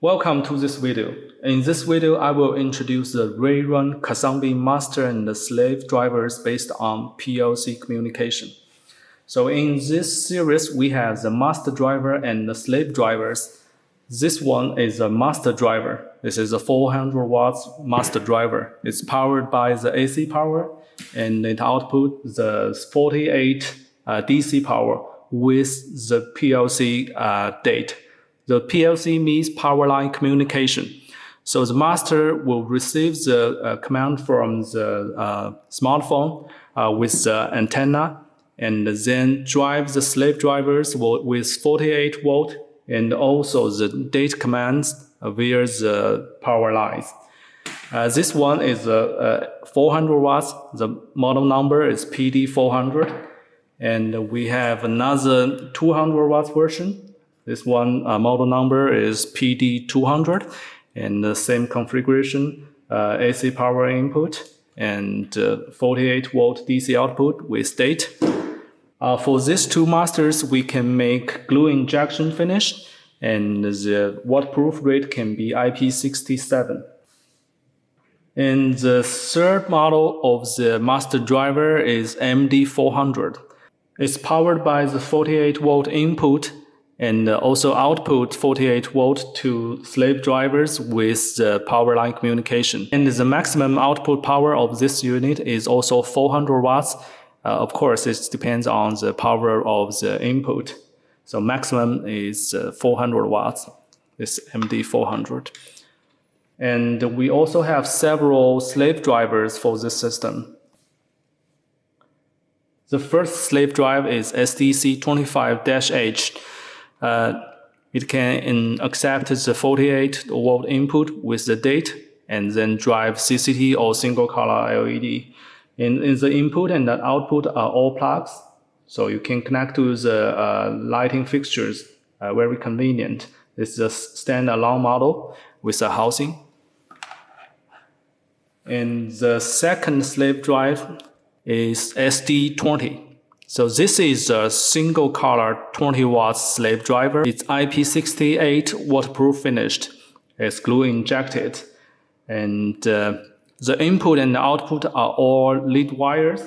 Welcome to this video. In this video, I will introduce the Rayrun Casambi master and slave drivers based on PLC communication. So in this series, we have the master driver and the slave drivers. This one is a master driver. This is a 400 watts master driver. It's powered by the AC power and it output the 48 DC power with the PLC date. The PLC means power line communication. So the master will receive the command from the smartphone with the antenna and then drive the slave drivers with 48 volt and also the date commands via the power lines. This one is 400 watts. The model number is PD400. And we have another 200 watts version. This one model number is PD200 and the same configuration, AC power input and 48 volt DC output with date. For these two masters, we can make glue injection finish and the waterproof rate can be IP67. And the third model of the master driver is MD400. It's powered by the 48 volt input and also output 48 volt to slave drivers with the power line communication. And the maximum output power of this unit is also 400 watts. Of course, it depends on the power of the input. So maximum is 400 watts, this MD400. And we also have several slave drivers for this system. The first slave drive is SDC25-H. It can accept the 48 volt input with the date and then drive CCT or single color LED. In the input and the output are all plugs, so you can connect to the lighting fixtures, very convenient. This is a standalone model with a housing. And the second slave drive is SD20. So this is a single color 20 watts slave driver. It's IP68 waterproof finished. It's glue injected. And the input and the output are all lead wires.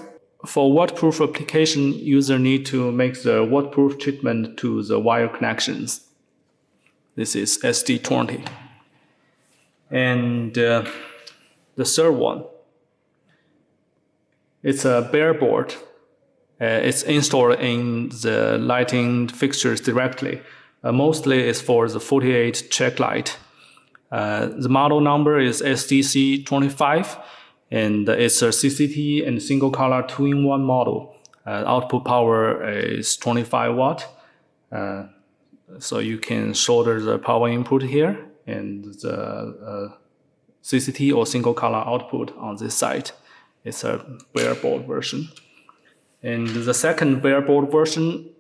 For waterproof application, user need to make the waterproof treatment to the wire connections. This is SD20. And the third one, it's a bare board. It's installed in the lighting fixtures directly. Mostly it's for the 48 check light. The model number is SDC25 and it's a CCT and single color 2-in-1 model. Output power is 25 watt. So you can solder the power input here and the CCT or single color output on this side. It's a bare board version. And the second bare board version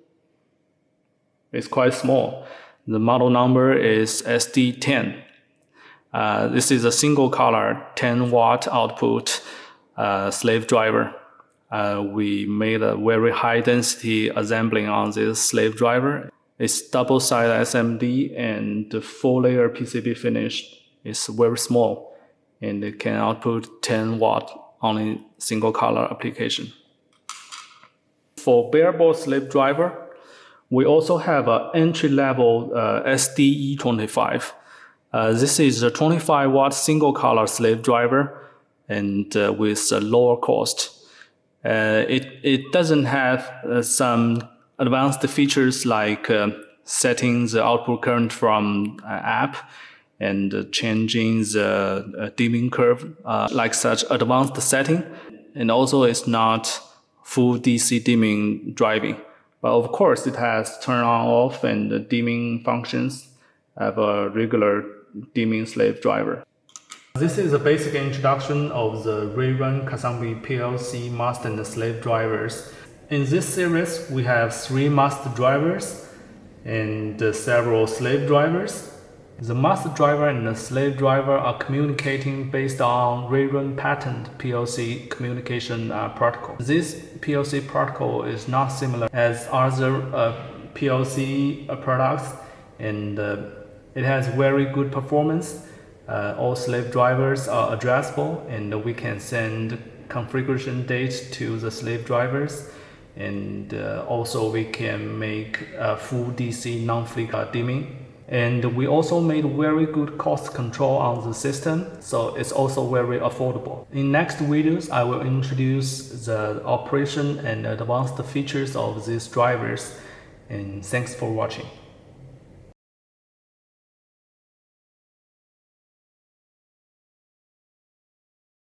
is quite small. The model number is SD10. This is a single color 10 watt output slave driver. We made a very high density assembling on this slave driver. It's double side SMD and the 4-layer PCB finish is very small and it can output 10 watt on a single color application. For bare board slave driver, we also have an entry-level SDE25. This is a 25 watt single color slave driver and with a lower cost. It doesn't have some advanced features like setting the output current from app and changing the dimming curve like such advanced setting. And also it's not full DC dimming driving. But of course it has turn on off and dimming functions of a regular dimming slave driver. This is a basic introduction of the Rayrun Casambi PLC master and slave drivers. In this series we have 3 master drivers and several slave drivers. The master driver and the slave driver are communicating based on Rayrun patent PLC communication protocol. This PLC protocol is not similar as other PLC products and It has very good performance. All slave drivers are addressable, and we can send configuration date to the slave drivers. And also we can make full DC non-flicker dimming. And we also made very good cost control on the system, so it's also very affordable. In next videos, I will introduce the operation and advanced features of these drivers. And thanks for watching.